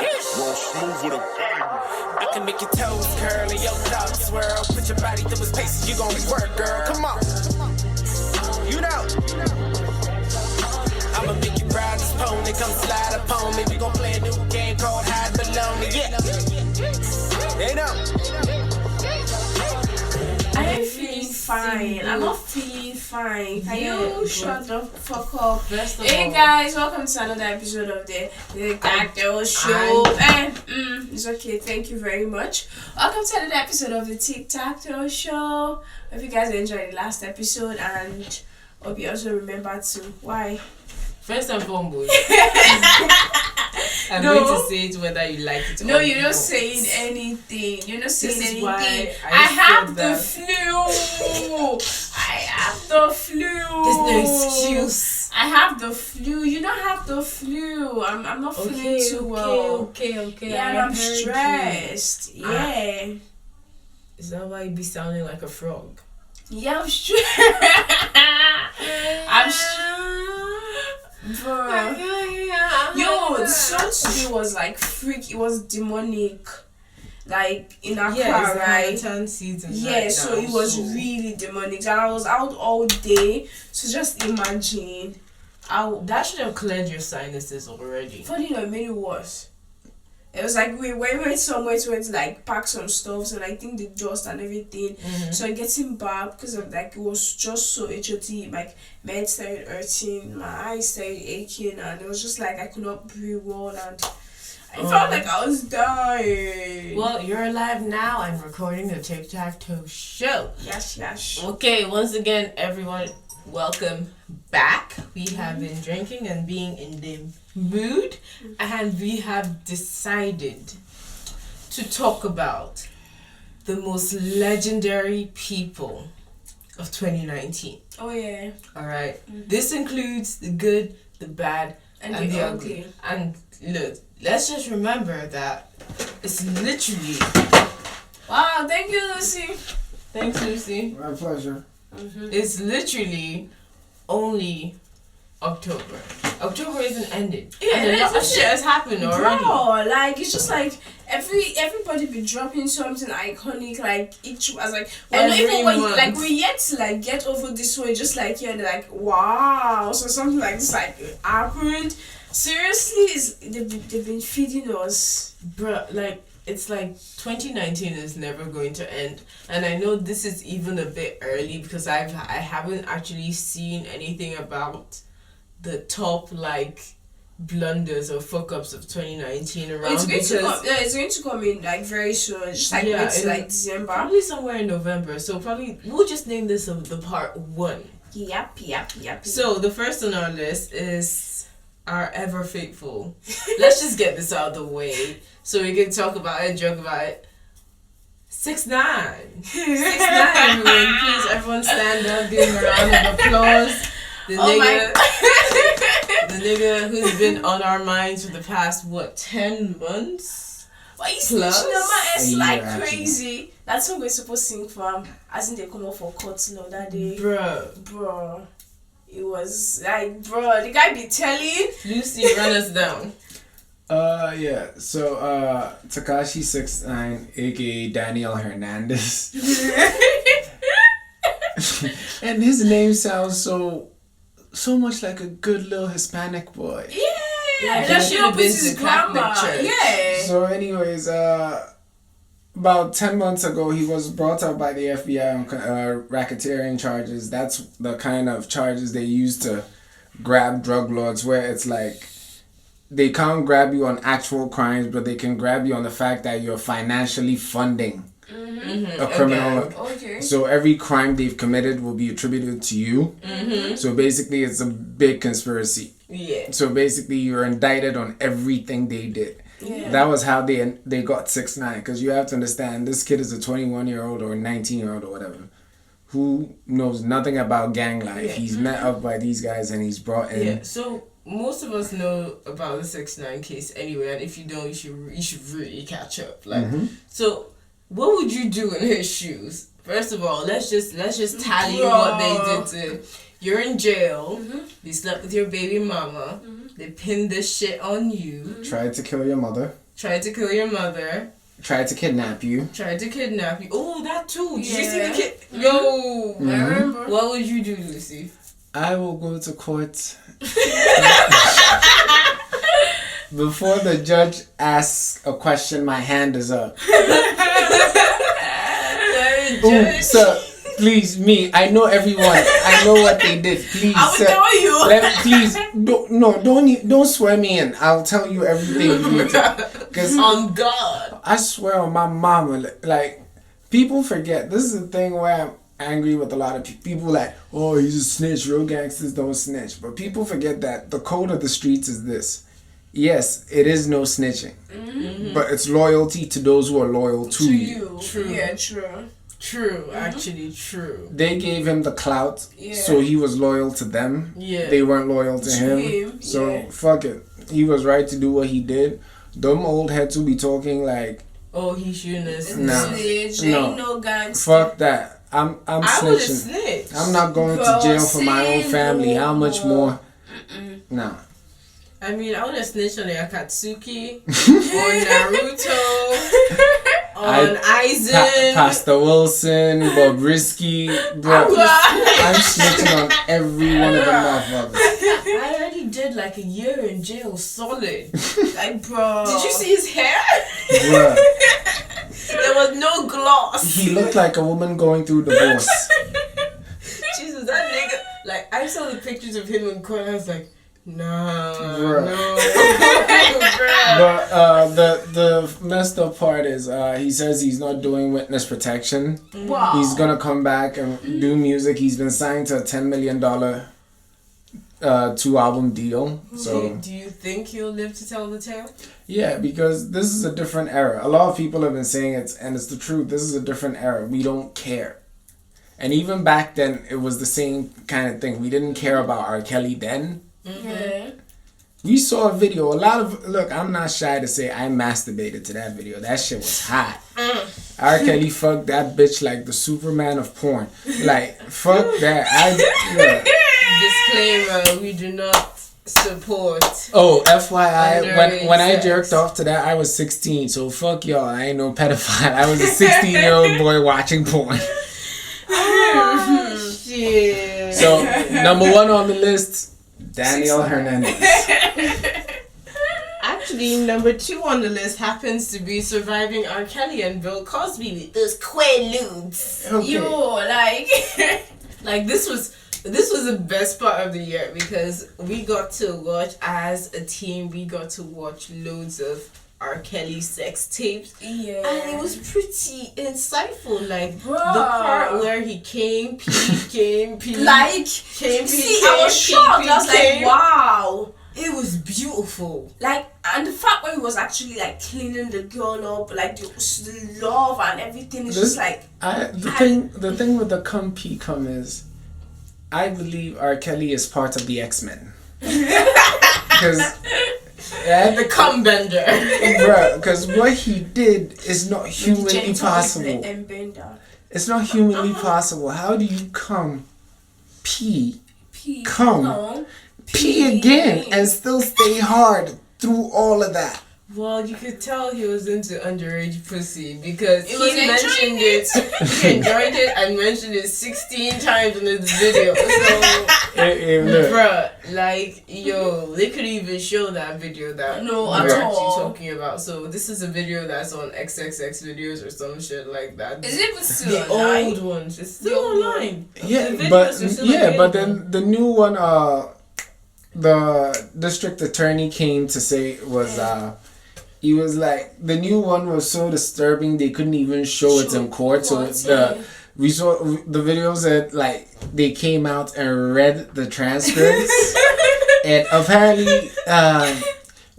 Roll smooth with a bang. I can make your toes curl and your thoughts swirl. Put your body through its paces, you gon' work, girl. Come on. You know. I'ma make you ride this pony, come slide upon me. We gon' play a new game called Hide Baloney. Yeah. They know. I am feeling fine. I'm not feeling fine. Can you shut the fuck up? Hey guys, welcome to another episode of the Tic Tac Toe show. It's okay. Thank you very much. Welcome to another episode of the Tic Tac Toe show. Hope you guys enjoyed the last episode and hope you also remember to why. First and foremost, I'm going to say it whether you like it or not. No, you're not saying anything. You're not saying anything. Why I have the flu. I have the flu. There's no excuse. I have the flu. You don't have the flu. I'm not feeling too well. Okay. Yeah, I'm stressed. Yeah. Is that why you be sounding like a frog? Yeah, I'm stressed. I'm stressed. Bro. Yo, the song today was like freak. It was demonic. Like in Accra, right? Season So it was really demonic. And I was out all day. So just imagine. That should have cleared your sinuses already. Funny enough, it made it worse. It was like we went somewhere to like pack some stuff, and I think the dust and everything. Mm-hmm. So getting back because of like it was just so HOT. My head started hurting, my eyes started aching, and it was just like I could not breathe well, and I felt like I was dying. Well, you're alive now and recording the Tic Tac Toe show. Yes. Okay, once again, everyone, welcome back. We have been drinking and being in the mood, and we have decided to talk about the most legendary people of 2019. Oh yeah. All right. This includes the good, the bad, and the ugly. And look, let's just remember that it's literally. Wow! Thank you, Lucy. Thanks, Lucy. My pleasure. It's literally only October. October isn't ended. Yeah, and a lot of shit has happened already. Bro, like it's just like everybody be dropping something iconic, like each was like Every month. like we yet to like get over this way, just like you're like wow, so something like this like happened. Seriously, they've been feeding us, Bro, like it's like 2019 is never going to end, and I know this is even a bit early because I haven't actually seen anything about the top like blunders or fuck ups of 2019 around. It's going to come in like very soon, just like it's like December, probably somewhere in November. So probably we'll just name this the part 1. Yep. So the first on our list is our ever faithful. Let's just get this out of the way so we can talk about it, joke about it. 6ix9ine. 6ix9ine, everyone. Please, everyone stand up, give him a round of applause. The nigga who's been on our minds for the past 10 months? Why you Plus? snitching on my ass like actually. crazy? That's what we're supposed to sing from. As in they come up for court that day. Bro. It was like, bro, the guy be telling. Lucy, run us down. Yeah. So, Tekashi 6ix9ine, aka Daniel Hernandez, and his name sounds so much like a good little Hispanic boy. Yeah, he should have been to Catholic church. Yeah. So, anyways, about 10 months ago, he was brought up by the FBI on racketeering charges. That's the kind of charges they use to grab drug lords, where it's like they can't grab you on actual crimes, but they can grab you on the fact that you're financially funding a criminal. Okay. So every crime they've committed will be attributed to you. So basically, it's a big conspiracy. Yeah. So basically, you're indicted on everything they did. Yeah. That was how they got 6ix9ine, because you have to understand, this kid is a 21-year-old or a 19-year-old or whatever who knows nothing about gang life. Yeah. He's met up by these guys and he's brought in. Yeah. So most of us know about the 6ix9ine case anyway, and if you don't, you should really catch up. Like, so what would you do in his shoes? First of all, let's just tally what they did to. You're in jail. You slept with your baby mama. They pinned this shit on you. Tried to kill your mother. Tried to kill your mother. Tried to kidnap you. Tried to kidnap you. Oh, that too. Did you see Yeah. the kid? Yo. I remember. What would you do, Lucy? I will go to court. Before the judge asks a question, my hand is up. Ooh, sir, please, me. I know everyone. I know what they did. Please, I will sir. tell you. Please, don't swear me in. I'll tell you everything you need to. Because On God. I swear on my mama, like, people forget. This is the thing where I'm angry with a lot of people. Like, oh, he's a snitch. Real gangsters don't snitch. But people forget that the code of the streets is this. Yes, it is no snitching. Mm-hmm. But it's loyalty to those who are loyal to you. True. Yeah, true. True. Actually, true. They gave him the clout, Yeah. so he was loyal to them. Yeah. They weren't loyal to him. So, yeah. fuck it. He was right to do what he did. Them old heads who be talking like, Oh, he shouldn't have snitched. Nah. Snitch, No. ain't no gangster. fuck that. I'm I would have snitching. snitched. I'm not going to Bro, jail for my own same, family. How much bro. more? Nah. I mean, I would have snitched on the Akatsuki, on Naruto, on Aizen. Pastor Wilson, Bobrisky, bro. I'm snitching on every one of them motherfuckers. I already did like a year in jail solid. Like, bro. Did you see his hair? Bruh. There was no gloss. He looked like a woman going through divorce. Jesus, that nigga. Like, I saw the pictures of him in court and I was like, nah, Bruh. no. Bruh. But the messed up part is he says he's not doing witness protection. Wow. He's gonna come back and do music. He's been signed to a $10 million 2-album deal. So Do you think he'll live to tell the tale? yeah, because this is a different era. A lot of people have been saying it, and it's the truth. This is a different era. We don't care. And even back then, it was the same kind of thing. We didn't care about R. Kelly then. Yeah. We saw a video. Look, I'm not shy to say I masturbated to that video. That shit was hot. R. Kelly fucked that bitch like the Superman of porn. Like, fuck that. Disclaimer, we do not support. Oh, FYI, Underage when I sex. jerked off to that, I was 16. So fuck y'all. I ain't no pedophile. I was a 16-year-old boy watching porn. Shit. So, number 1 on the list, Daniel Hernandez. Actually, number 2 on the list happens to be surviving R. Kelly and Bill Cosby with those quaaludes. Okay. Yo, like. Like, this was the best part of the year because we got to watch, as a team, we got to watch loads of R. Kelly sex tapes. Yeah. And it was pretty insightful. Like, Bruh. the part where he came, pee. Like, came, pee, see, I was came, shocked. pee, I was like, came. wow. It was beautiful. Like, and the fact where he was actually like cleaning the girl up, like the love and everything is just like. The thing with the come is, I believe R. Kelly is part of the X-Men. Because The cum bender. because what he did is not humanly possible. It's not humanly possible. How do you pee again and still stay hard through all of that? Well, you could tell he was into underage pussy because He was he mentioned enjoying it. He enjoyed it and mentioned it 16 times in his video. So, bruh, like, yo, they could even show that video that No, we're at actually all. talking about. So this is a video that's on XXX videos or some shit like that. Is it still the online? old ones? It's still online. The Yeah, videos but are still but available. then the new one, the district attorney came to say was he was like, the new one was so disturbing they couldn't even show it in court. So we saw the videos that like they came out and read the transcripts, and apparently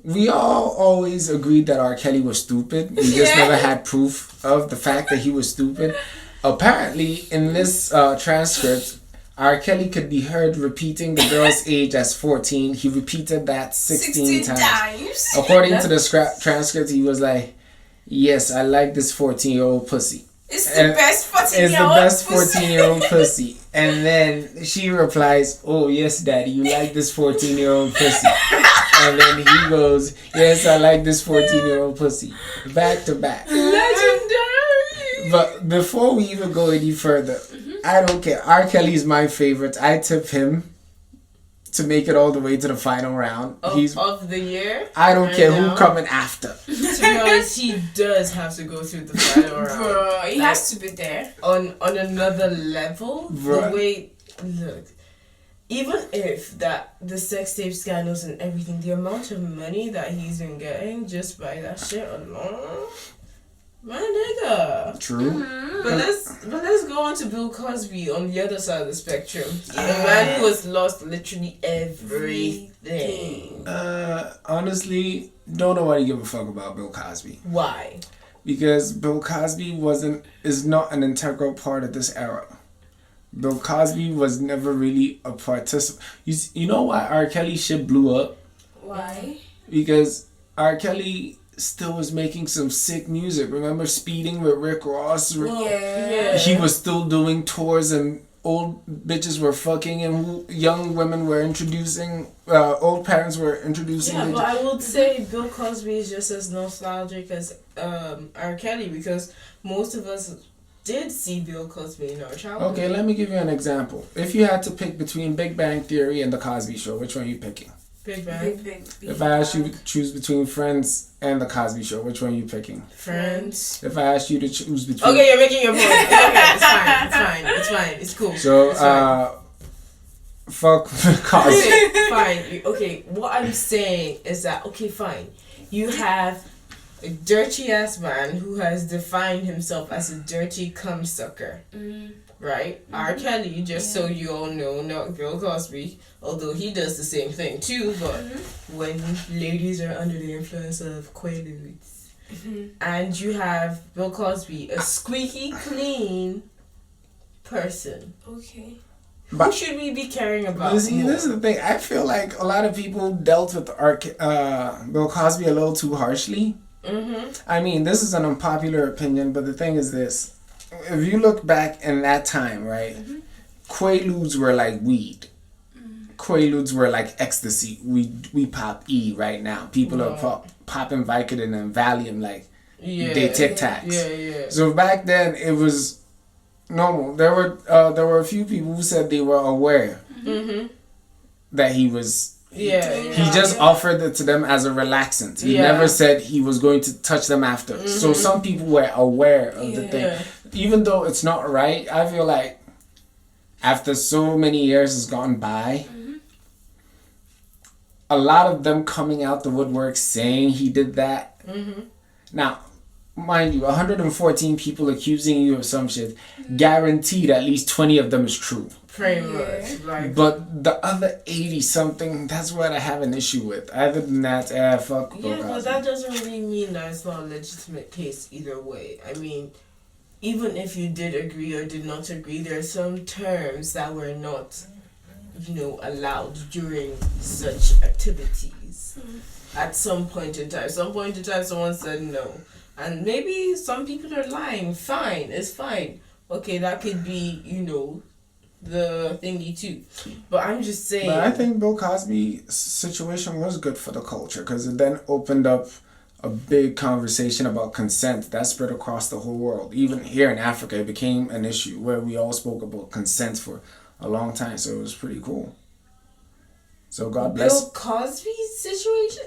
we all always agreed that R. Kelly was stupid. We just never had proof of the fact that he was stupid. Apparently, in this transcript, R. Kelly could be heard repeating the girl's age as 14. He repeated that 16 times. According to the transcript, he was like, yes, I like this 14-year-old pussy. It's the best 14-year-old It's the best 14-year-old pussy. And then she replies, oh, yes, daddy, you like this 14-year-old pussy. And then he goes, yes, I like this 14-year-old pussy. Back to back. Legendary. But before we even go any further, I don't care. R. Kelly's my favorite. I tip him to make it all the way to the final round. Of the year? I don't care who coming after. To be honest, he does have to go through the final round. Bro, he has to be there. On another level, Bruh. the way, look, even if the sex tape scandals and everything, the amount of money that he's been getting just by that shit alone, my nigga. True. But let's go on to Bill Cosby on the other side of the spectrum. The man who has lost literally everything. Honestly, don't nobody give a fuck about Bill Cosby. Why? Because Bill Cosby is not an integral part of this era. Bill Cosby was never really a participant. You know why R. Kelly shit blew up? Why? Because R. Kelly still was making some sick music. Remember Speeding with Rick Ross? Yeah. He was still doing tours and old bitches were fucking and young women were introducing, old parents were introducing. Yeah, but I would say Bill Cosby is just as nostalgic as R. Kelly because most of us did see Bill Cosby in our childhood. Okay, let me give you an example. If you had to pick between Big Bang Theory and The Cosby Show, which one are you picking? Big Bang. Big If I asked you to choose between Friends and The Cosby Show, which one are you picking? Friends. If I asked you to choose between... Okay, you're making your point. Okay, it's fine. It's cool. So, fuck Cosby. Okay, fine. Okay, what I'm saying is that, okay, fine. You have a dirty ass man who has defined himself as a dirty cum sucker. Right? R. Kelly, just so you all know, not Bill Cosby, although he does the same thing too, but when ladies are under the influence of Quaaludes. And you have Bill Cosby, a squeaky clean person. Okay. Who should we be caring about? You see, this is the thing. I feel like a lot of people dealt with Bill Cosby a little too harshly. I mean, this is an unpopular opinion, but the thing is this. If you look back in that time, right, Quaaludes were like weed. Quaaludes were like ecstasy. We pop E right now. People are popping Vicodin and Valium like they Tic Tacs. Yeah. So back then it was normal. There were a few people who said they were aware that he was. He just offered it to them as a relaxant. He never said he was going to touch them after. So some people were aware of the thing. Even though it's not right, I feel like after so many years has gone by, a lot of them coming out the woodwork saying he did that. Now, mind you, 114 people accusing you of some shit, guaranteed at least 20 of them is true. Pretty much. Like, but the other 80 something, that's what I have an issue with. Other than that, fuck. yeah, but that doesn't really mean that it's not a legitimate case either way. I mean, even if you did agree or did not agree, there are some terms that were not, allowed during such activities. At some point in time. Some point in time, someone said no. And maybe some people are lying. Fine, it's fine. Okay, that could be, the thingy too. But I'm just saying. But I think Bill Cosby's situation was good for the culture because it then opened up a big conversation about consent that spread across the whole world. Even here in Africa, it became an issue where we all spoke about consent for a long time. So it was pretty cool. So God bless. Bill Cosby's situation?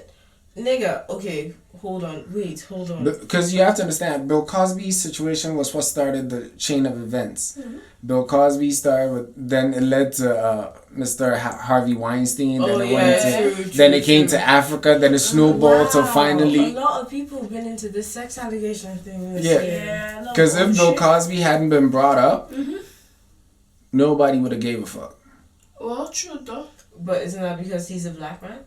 Nigga, okay, hold on. Because you have to understand, Bill Cosby's situation was what started the chain of events. Bill Cosby started with, then it led to Mr. Harvey Weinstein, then it came to Africa, then it snowballed to finally... A lot of people have been into this sex allegation thing this year. Because if Bill Cosby hadn't been brought up, nobody would have gave a fuck. Well, true though. But isn't that because he's a black man?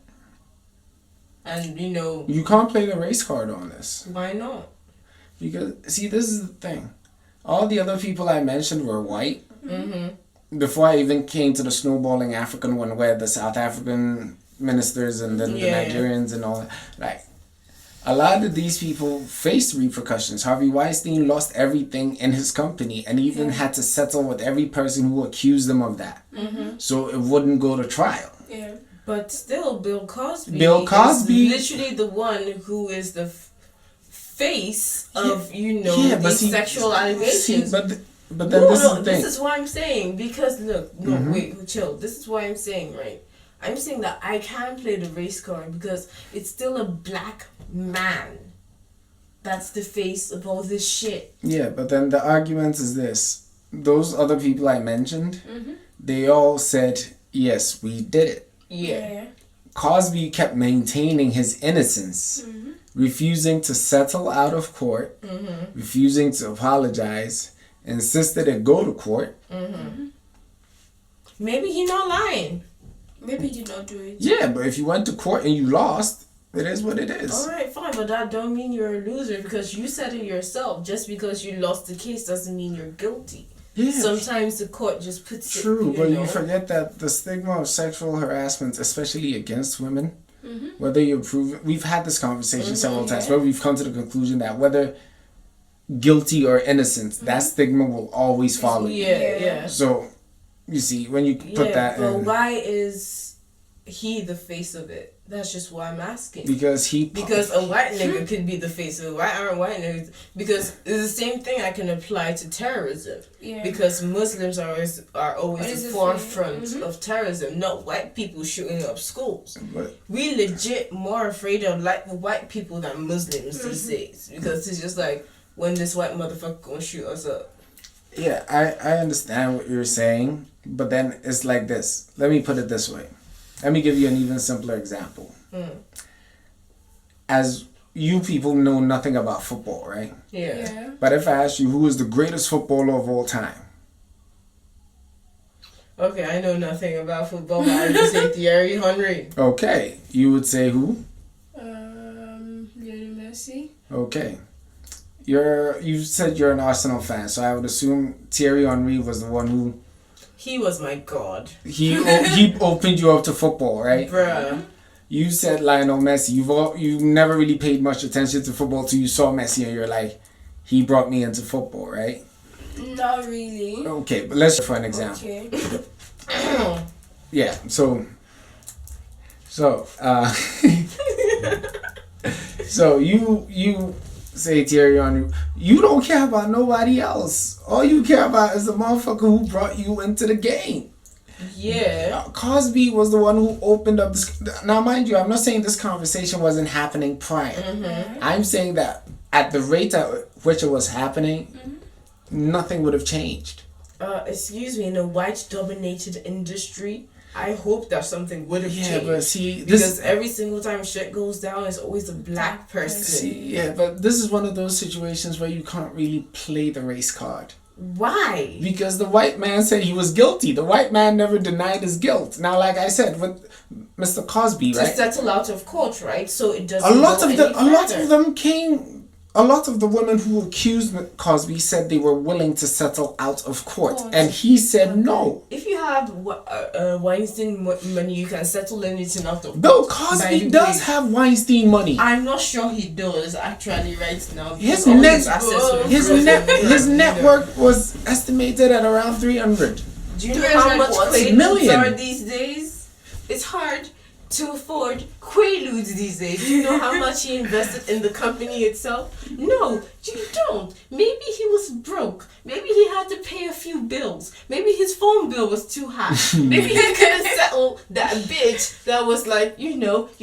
And, You can't play the race card on this. Why not? Because, see, this is the thing. All the other people I mentioned were white. Before I even came to the snowballing African one where the South African ministers and then the Nigerians and all that. Like, a lot of these people faced repercussions. Harvey Weinstein lost everything in his company and even had to settle with every person who accused him of that. So it wouldn't go to trial. But still, Bill Cosby. Bill Cosby is literally the one who is the face of these sexual allegations. But then this is the thing. This is what I'm saying, because look, wait, chill. This is what I'm saying, right? I'm saying that I can play the race card because it's still a black man that's the face of all this shit. Yeah, but then the argument is this. Those other people I mentioned, they all said, yes, we did it. Yeah. Cosby kept maintaining his innocence, refusing to settle out of court, refusing to apologize, insisted it go to court. Maybe he not lying. Maybe you don't do it. Yeah, but if you went to court and you lost, it is what it is. Alright, fine, but that don't mean you're a loser because you said it yourself. Just because you lost the case doesn't mean you're guilty. Yeah. Sometimes the court just puts True, it. but you forget that the stigma of sexual harassment, especially against women, whether you approve it, we've had this conversation several times, where we've come to the conclusion that whether guilty or innocent, that stigma will always follow you. Yeah. So, you see, when you put that but in... why is he the face of it? That's just why I'm asking. Because a white nigga could be the face of it. Why aren't white niggas? Because it's the same thing I can apply to terrorism. Yeah. Because Muslims are always the forefront of terrorism, not white people shooting up schools. But, we legit more afraid of white people than Muslims these days. Because it's just like, when this white motherfucker gonna shoot us up? yeah, I understand what you're saying, but then it's like this. Let me put it this way. Let me give you an even simpler example. As you people know nothing about football, right? Yeah. But if I ask you who is the greatest footballer of all time? Okay, I know nothing about football, but I would say Thierry Henry. Okay, you would say who? Lionel Messi. Okay. You said you're an Arsenal fan, so I would assume Thierry Henry was the one who... He was my god. He opened you up to football, right? Bruh. You said Lionel Messi. You never really paid much attention to football till you saw Messi and you're like, he brought me into football, right? Not really. Okay, but let's for an example. Okay. Yeah, so so you say Thierry Henry, you don't care about nobody else. All you care about is the motherfucker who brought you into the game. Yeah. Cosby was the one who opened up this. Now, mind you, I'm not saying this conversation wasn't happening prior. I'm saying that at the rate at which it was happening, nothing would have changed. Excuse me, in a white-dominated industry, I hope that something would have changed. Yeah, but see, because every single time shit goes down, it's always a black person. See, yeah, but this is one of those situations where you can't really play the race card. Why? Because the white man said he was guilty. The white man never denied his guilt. Now, like I said, with Mr. Cosby, to right? settle out of court, right? So it doesn't. A lot of them came. A lot of the women who accused Cosby said they were willing to settle out of court, and he said no. If you have Weinstein money, you can settle anything out of court. Bill Cosby does have Weinstein money. I'm not sure he does actually right now. His net worth was estimated at around 300. Do you know how much Quaaludes are these days? It's hard to afford Quaaludes these days. Do you know how much he invested in the company itself? No, you don't. Maybe he was broke. Maybe he had to pay a few bills. Maybe his phone bill was too high. Maybe he couldn't settle that bitch that was like, you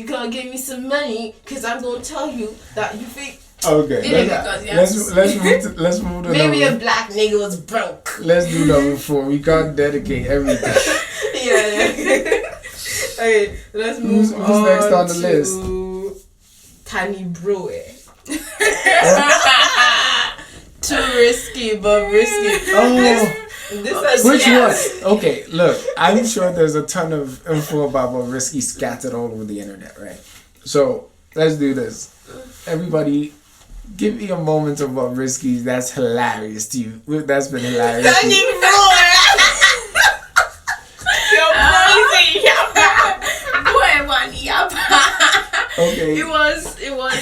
gotta give me some money because I'm gonna tell you that you think. Okay, let's move to maybe a black nigga was broke. Let's do number 4. We can't dedicate everything. Yeah. Okay, let's move on. Who's next on the list? Tani Broe. Too risky, but risky. Oh. Which one? Okay, look, I'm sure there's a ton of info about Risky scattered all over the internet, right? So let's do this. Everybody, give me a moment of Risky that's hilarious to you. That's been hilarious. Tani Broe. Okay. It was that's it. Was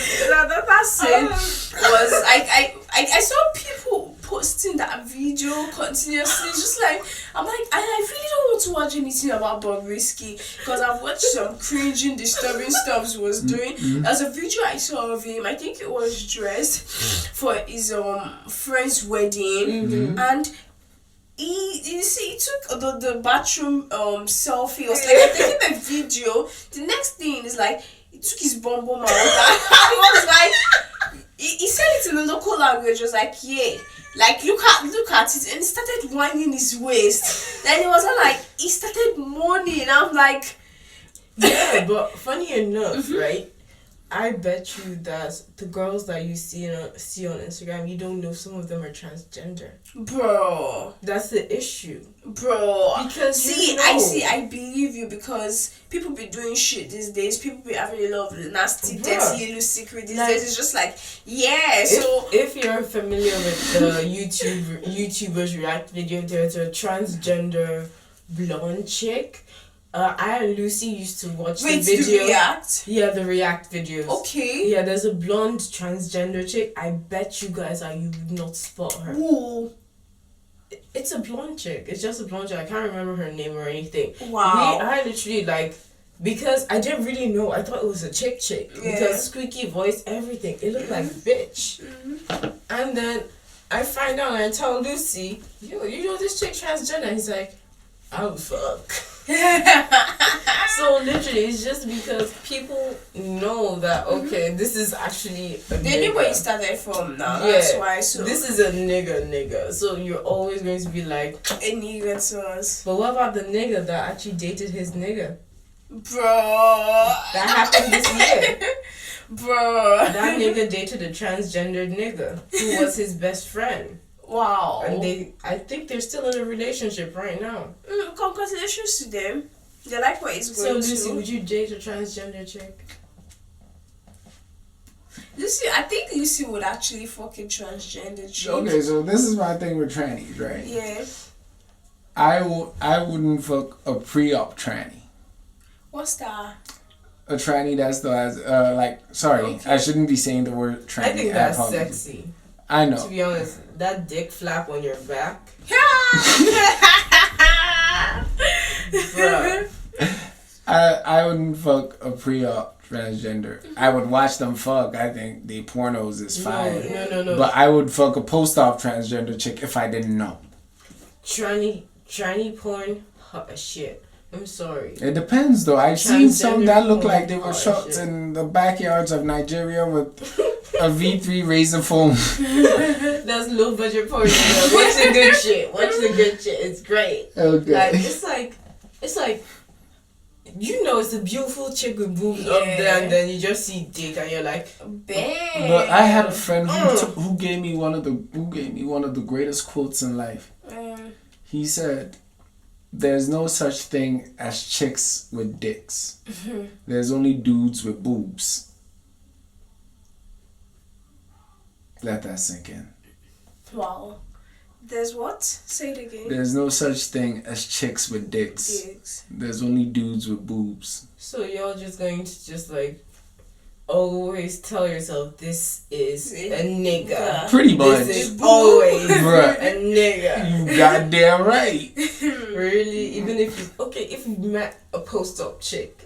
I saw people posting that that video continuously. Just like I'm like, I really don't want to watch anything about Bobrisky because I've watched some cringing, disturbing stuff he was doing. There's a video I saw of him. I think it was dressed for his friend's wedding, and he took the bathroom selfie. It was like taking a video. The next thing is like he took his bum out. He was like, he said it in the local language. It was like, yeah, like look at it, and he started winding his waist. Then it wasn't like he started moaning. I'm like, yeah, but funny enough, right? I bet you that the girls that you see on Instagram, you don't know some of them are transgender. bro. That's the issue. Bro, Because I believe you because people be doing shit these days. People be having a lot of nasty, dirty little secret these days. It's just like, yeah. So if you're familiar with the YouTubers React video, there's a transgender blonde chick. I and Lucy used to watch the video. The React? Yeah, the React videos. Okay. Yeah, there's a blonde transgender chick. I bet you guys you would not spot her. Ooh. It's a blonde chick. It's just a blonde chick. I can't remember her name or anything. Wow. I literally because I didn't really know. I thought it was a chick. Yeah. Because squeaky voice, everything. It looked like bitch. And then I find out and I tell Lucy, yo, you know this chick transgender? He's like, oh fuck. So literally it's just because people know that okay, this is actually a They knew nigga. where you started from now. Yeah, That's why. So this is a nigga. So you're always going to be like a nigga to us. but what about the nigga that actually dated his nigga? Bro. That happened this year. Bro. That nigga dated a transgendered nigga who was his best friend. Wow. And I think they're still in a relationship right now. Congratulations to them. They like what he's So going Lucy, to. would you date a transgender chick? Lucy, I think Lucy would actually fucking transgender chick. Okay, so this is my thing with trannies, right? Yeah. I wouldn't fuck a pre-op tranny. What's that? A tranny that still has I shouldn't be saying the word tranny. I think that's apologize. sexy. I know. To be honest, that dick flap on your back. Bruh. I wouldn't fuck a pre-op transgender. I would watch them fuck. I think the pornos is fine. No. But I would fuck a post-op transgender chick if I didn't know. Tranny porn, hot as shit. I'm sorry. It depends though. I've seen some that look like they were porn, shot shit. in the backyards of Nigeria with a V3 razor phone. That's low budget porn. Watch the good shit. It's great. Okay. Like it's like you know it's a beautiful chick with boobs up there, and then you just see dick, and you're like, bang. But I had a friend who gave me one of the greatest quotes in life. He said, "There's no such thing as chicks with dicks. There's only dudes with boobs." Let that sink in. Wow. There's what? Say it again. There's no such thing as chicks with dicks. There's only dudes with boobs. so you're just going to just like always tell yourself this is a nigga. Pretty much. This is always Bruh. a nigga. You goddamn right. Really, even if you met a post-op chick,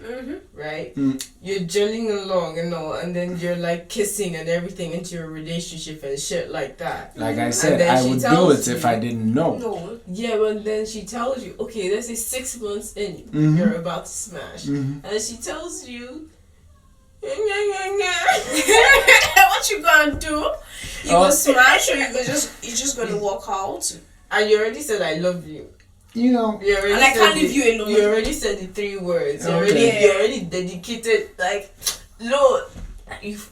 right? You're gelling along and all, and then you're like kissing and everything into your relationship and shit like that. Like I said, then I she would do tells it if you- I didn't know. No. Yeah, but then she tells you, okay, let's say 6 months in, you're about to smash, and she tells you, What you gonna do? You gonna smash or you're just gonna walk out? and you already said I love you. You know. You already And I said can't leave the- you alone. You already said the 3 words. Okay. You already dedicated like, Lord, you've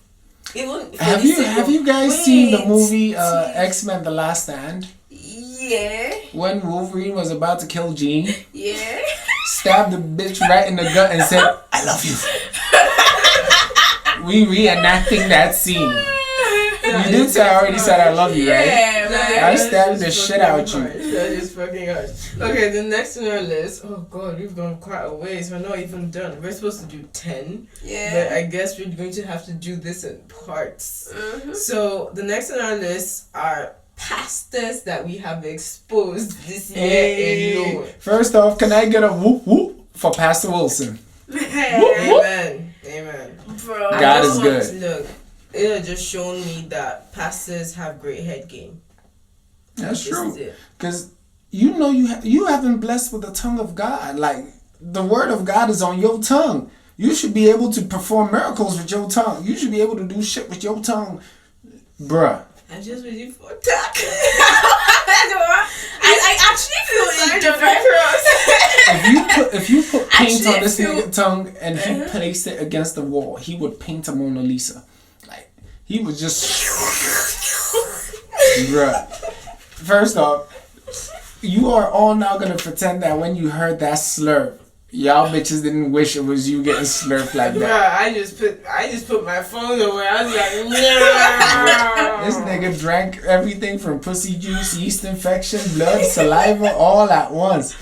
even for Have the you sake have of- you guys seen the Wait. movie X-Men: The Last Stand? Yeah. When Wolverine was about to kill Jean, Yeah. stabbed the bitch right in the gut and said, "I love you." We reenacting that scene. You did say I already said I love you, right? Yeah, man. I stabbed the shit out you. That is fucking hard. Okay, the next on our list. Oh god, we've gone quite a ways. We're not even done. We're supposed to do 10. Yeah. But I guess we're going to have to do this in parts. So the next on our list are pastors that we have exposed this year alone. First off, can I get a whoop whoop for Pastor Wilson? Amen. Amen. Bro. God is good. Look, it has just shown me that pastors have great head game. That's This true. is it. Because you have been blessed with the tongue of God. Like, the word of God is on your tongue. You should be able to perform miracles with your tongue. You should be able to do shit with your tongue. Bruh. I'm just waiting for attack. I actually feel indifferent. If you put paint Actually, on this I feel- nigga's tongue and he placed it against the wall, he would paint a Mona Lisa. Like, he would just... Bruh. First off, you are all now gonna pretend that when you heard that slurp, y'all bitches didn't wish it was you getting slurped like Bruh, that. I just put my phone away. I was like, no. This nigga drank everything from pussy juice, yeast infection, blood, saliva, all at once.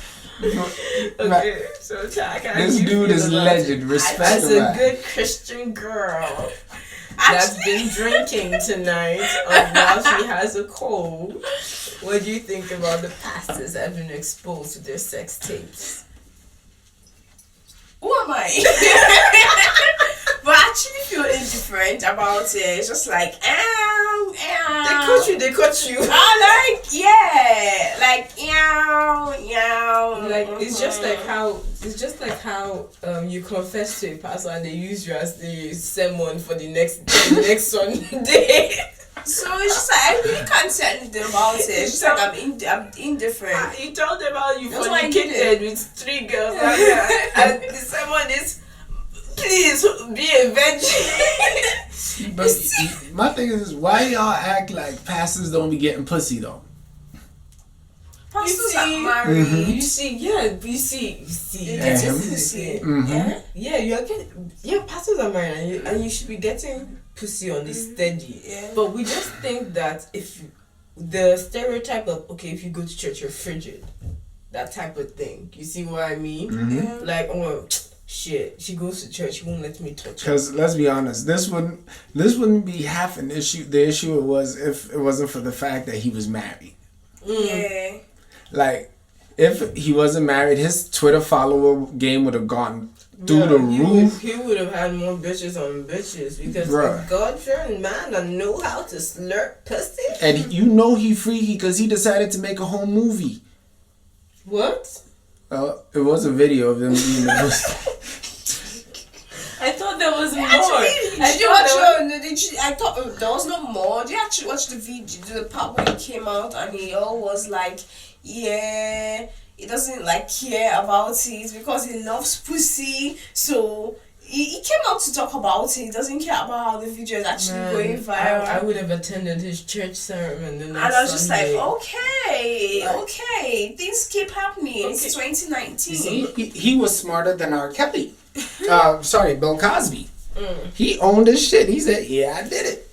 Okay, so attack. This dude is legend. Respect As him. a good Christian girl that's been drinking tonight while she has a cold, what do you think about the pastors that have been exposed to their sex tapes? Who am I? But I actually feel indifferent about it. It's just like, They caught you. I like It's just like how you confess to a pastor and they use you as the sermon for the next Sunday. So it's just like I really can't say anything about it. It's just like I'm indifferent. You told them how you That's why I fornicated with 3 girls and the sermon is, please be a virgin. But my thing is, why y'all act like pastors don't be getting pussy though? Pastors see? are married. You see. They Yeah. get pussy. Mhm. Yeah, pastors are married and you should be getting pussy on the steady. Yeah. But we just think that if the stereotype of, okay, if you go to church, you're frigid. That type of thing. You see what I mean? Mhm. Like, oh, shit, she goes to church, she won't let me touch her. Because let's be honest, this wouldn't be half an issue. The issue it was if it wasn't for the fact that he was married. Yeah. Like, if he wasn't married, his Twitter follower game would have gone through the roof. He would have had more bitches on bitches because Bruh. a God-fearing man that know how to slurp pussy. And you know he freaky because he decided to make a whole movie. What? It was a video of them eating the pussy. I thought there was more. Actually, I thought there was no more. Did you actually watch the video, the part where he came out and he all was like, yeah, he doesn't like care about it because he loves pussy. So he came out to talk about it. He doesn't care about how the video is actually going viral. I would have attended his church sermon the next And I was just Sunday. like, okay, things keep happening. It's 2019. He was smarter than R. Kelly. Bill Cosby. He owned his shit. He said, yeah, I did it.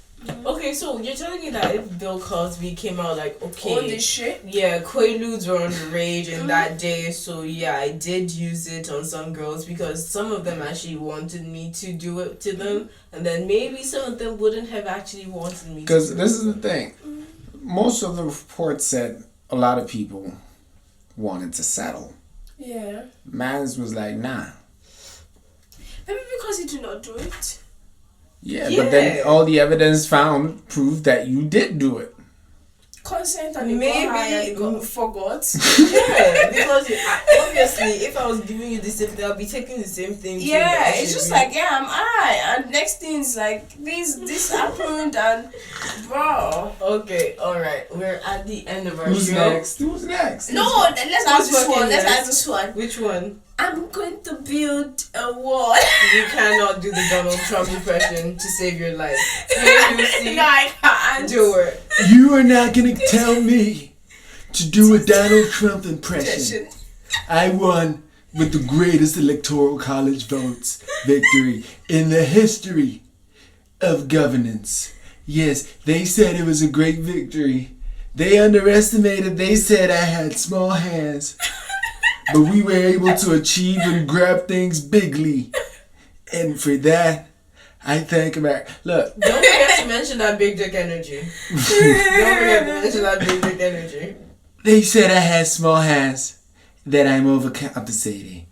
Okay, so you're telling me that if Bill Cosby came out like, okay, All this shit. yeah, Quaaludes were on the rage in that day, so yeah, I did use it on some girls because some of them actually wanted me to do it to them, and then maybe some of them wouldn't have actually wanted me to. Because this is the thing. Most of the reports said a lot of people wanted to settle. Yeah. Mans was like, nah. Maybe because he did not do it. Yeah, but then all the evidence found proved that you did do it. Consent and Maybe- forgot. Yeah, because obviously, if I was giving you the same thing, I'll be taking the same thing. too, Yeah, that it's should just be- like, yeah, I'm alright. And next thing is like, this happened and, bro. Okay, alright, we're at the end of our Who's show. next? Who's next? No, let's ask this fucking one. Let's next? ask this one. Which one? I'm going to build a wall. You cannot do the Donald Trump impression to save your life. Hey, Lucy, No, I can't. do it. You are not going to tell me to do a Donald Trump impression. I won with the greatest electoral college votes victory in the history of governance. Yes, they said it was a great victory. They underestimated. They said I had small hands. But we were able to achieve and grab things bigly. And for that, I thank America. Look, Don't forget to mention that big dick energy. Don't forget to mention that big dick energy. they said I had small hands, that I'm overcompensating.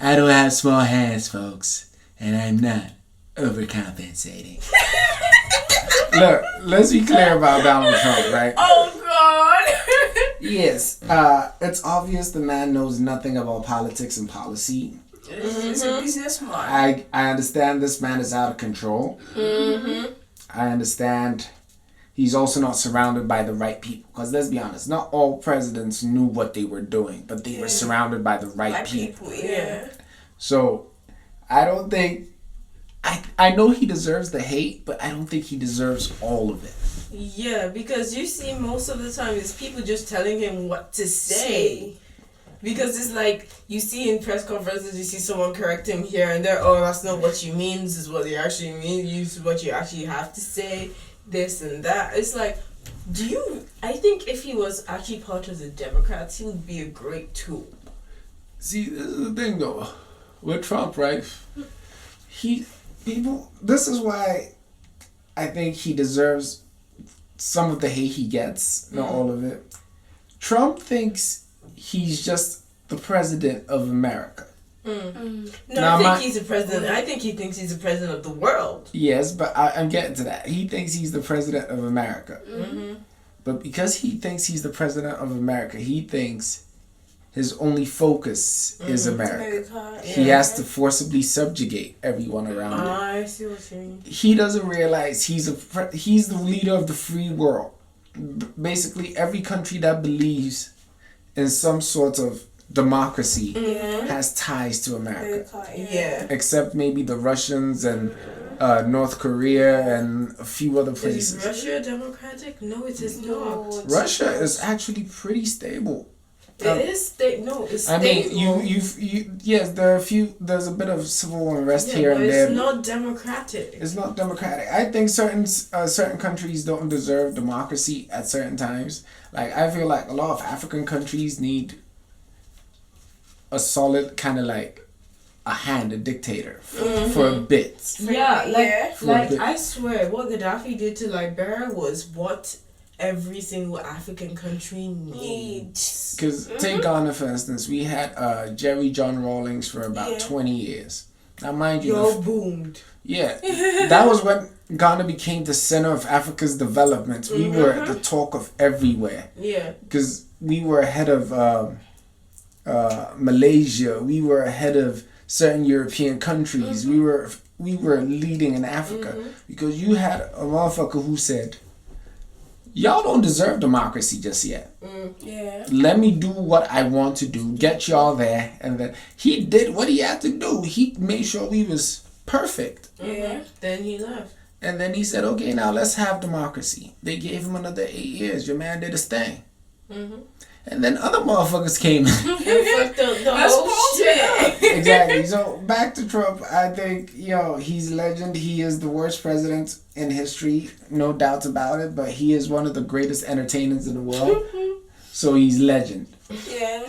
I don't have small hands, folks, and I'm not overcompensating. Look, let's be clear about Donald Trump, right? Oh God. Yes, it's obvious the man knows nothing about politics and policy. It's a businessman. I understand this man is out of control. Mm-hmm. I understand he's also not surrounded by the right people. Because let's be honest, not all presidents knew what they were doing, but they were surrounded by the right people. Yeah. So, I don't think... I know he deserves the hate, but I don't think he deserves all of it. Yeah, because you see most of the time it's people just telling him what to say. Because it's like, you see in press conferences, you see someone correct him here and there, oh, that's not what you mean, this is what you actually mean, this is what you actually have to say, this and that. It's like, I think if he was actually part of the Democrats, he would be a great tool. See, this is the thing though, with Trump, right? This is why I think he deserves some of the hate he gets, not all of it. Trump thinks he's just the president of America. No, I think he's the president. I think he thinks he's the president of the world. Yes, but I'm getting to that. He thinks he's the president of America. Mm-hmm. But because he thinks he's the president of America, he thinks his only focus is America. He has to forcibly subjugate everyone around him. I see what you mean. He doesn't realize he's the leader of the free world. Basically, every country that believes in some sort of democracy has ties to America. Yeah. Except maybe the Russians and North Korea and a few other places. Is Russia democratic? No, it is not. Russia is actually pretty stable. It is it's I stable. mean, yes, there's a bit of civil unrest here and but there. it's not democratic. It's not democratic. I think certain countries don't deserve democracy at certain times. Like, I feel like a lot of African countries need a solid kind of like a dictator for a bit. Yeah, For a bit. I swear, what Gaddafi did to Liberia was what every single African country needs. Because take Ghana for instance, we had Jerry John Rawlings for about 20 years. Now, mind you, boomed. Yeah, that was when Ghana became the center of Africa's development. We were the talk of everywhere. Yeah. Because we were ahead of Malaysia. We were ahead of certain European countries. We were leading in Africa. Because you had a motherfucker who said, y'all don't deserve democracy just yet. Yeah. Let me do what I want to do. Get y'all there. And then he did what he had to do. He made sure we was perfect. Yeah. Then he left. And then he said, okay, now let's have democracy. They gave him another 8 years. Your man did his thing. And then other motherfuckers came in. And fucked up the whole shit. Exactly. So back to Trump. I think, he's legend. He is the worst president in history. No doubts about it. But he is one of the greatest entertainers in the world. So he's legend. Yeah.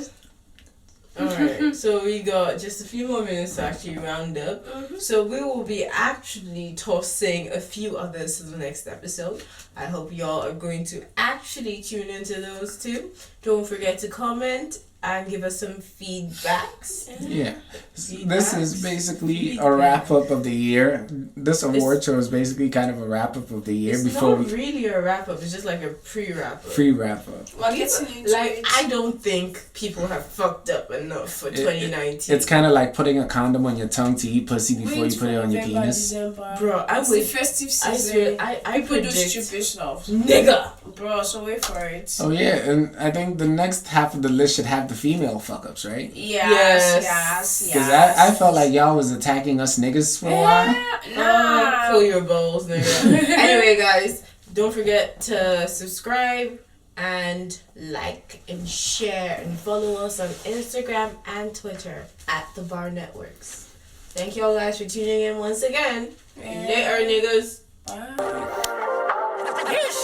Alright, so we got just a few more minutes to actually round up. So we will be actually tossing a few others to the next episode. I hope y'all are going to actually tune into those too. Don't forget to comment and give us some feedbacks. Yeah. This is basically a wrap-up of the year. This award show is basically kind of a wrap-up of the year. It's not really a wrap-up. It's just like a pre-wrap-up. Free wrap-up. Well, I don't think people have fucked up enough for 2019. It's kind of like putting a condom on your tongue to eat pussy before you put it on your penis. Bro, it's the festive season. I People do predict stupid stuff. nigga. Bro, so wait for it. Oh yeah, and I think the next half of the list should have the female fuck-ups, right? Yes. Because I felt like y'all was attacking us niggas for a while. Nah. Pull your balls, nigga. Anyway, guys, don't forget to subscribe and like and share and follow us on Instagram and Twitter at The Bar Networks. Thank y'all guys for tuning in once again. Later, niggas.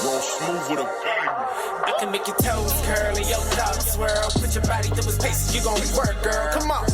Roll smooth with a bang. I can make your toes curl and your thoughts swirl. Put your body through his paces, you gon' work, girl. Come on.